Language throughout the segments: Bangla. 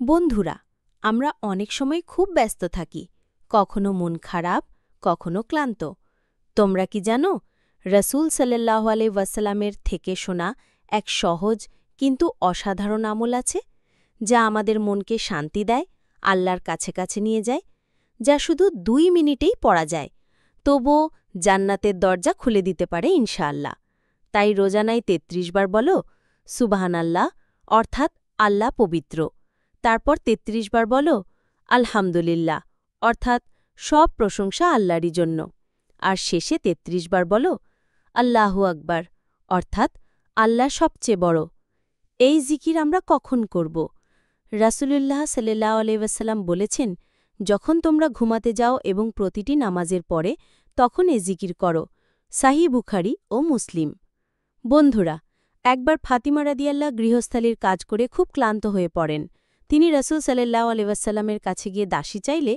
বন্ধুরা, আমরা অনেক সময় খুব ব্যস্ত থাকি, কখনো মন খারাপ, কখনো ক্লান্ত। তোমরা কি জানো, রসূল সাল্লাল্লাহু আলাইহি ওয়াসাল্লামের থেকে শোনা এক সহজ কিন্তু অসাধারণ আমল আছে, যা আমাদের মনকে শান্তি দেয়, আল্লাহর কাছে কাছে নিয়ে যায়, যা শুধু 2 মিনিটেই পড়া যায়, তবুও জান্নাতের দরজা খুলে দিতে পারে ইনশাআল্লাহ। তাই রোজানায় ৩৩ বার বলো, সুবহানাল্লাহ, অর্থাৎ আল্লাহ পবিত্র। তারপর ৩৩ বার বলো, আলহামদুলিল্লাহ, অর্থাৎ সব প্রশংসা আল্লাহরই জন্য। আর শেষে ৩৩ বার বলো, আল্লাহু আকবার, অর্থাৎ আল্লাহ সবচেয়ে বড়। এই জিকির আমরা কখন করব? রাসূলুল্লাহ সাল্লাল্লাহু আলাইহি ওয়াসাল্লাম বলেছেন, যখন তোমরা ঘুমাতে যাও এবং প্রতিটি নামাজের পরে, তখন এই জিকির করো। সাহিহ বুখারী ও মুসলিম। বন্ধুরা, একবার ফাতিমা রাদিয়াল্লাহ গৃহস্থালির কাজ করে খুব ক্লান্ত হয়ে পড়েন। তিনি রাসূল সাল্লাল্লাহু আলাইহি ওয়াসাল্লামের কাছে গিয়ে দাসী চাইলে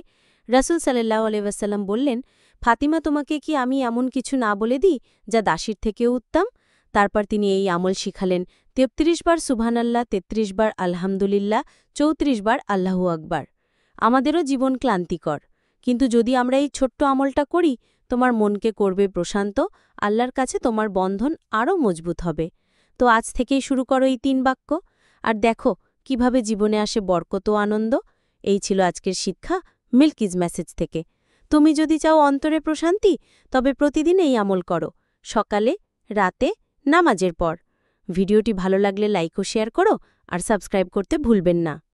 রাসূল সাল্লাল্লাহু আলাইহি ওয়াসাল্লাম বললেন, ফাতিমা, তোমাকে কি আমি এমন কিছু না বলে দিই যা দাসীর থেকেও উত্তম? তারপর তিনি এই আমল শিখালেন, ৩৩ বার সুবহানাল্লাহ, ৩৩ বার আলহামদুলিল্লাহ, ৩৪ বার আল্লাহু আকবার। আমাদেরও জীবন ক্লান্তিকর, কিন্তু যদি আমরা এই ছোট্ট আমলটা করি, তোমার মনকে করবে প্রশান্ত, আল্লাহর কাছে তোমার বন্ধন আরও মজবুত হবে। তো আজ থেকেই শুরু করো এই ৩ বাক্য, আর দেখো কিভাবে জীবনে আসে বরকত ও আনন্দ। এই ছিল আজকের শিক্ষা মিল্কিজ মেসেজ থেকে। তুমি যদি চাও অন্তরে প্রশান্তি, তবে প্রতিদিন এই আমল করো, সকালে, রাতে, নামাজের পর। ভিডিওটি ভালো লাগলে লাইক ও শেয়ার করো, আর সাবস্ক্রাইব করতে ভুলবেন না।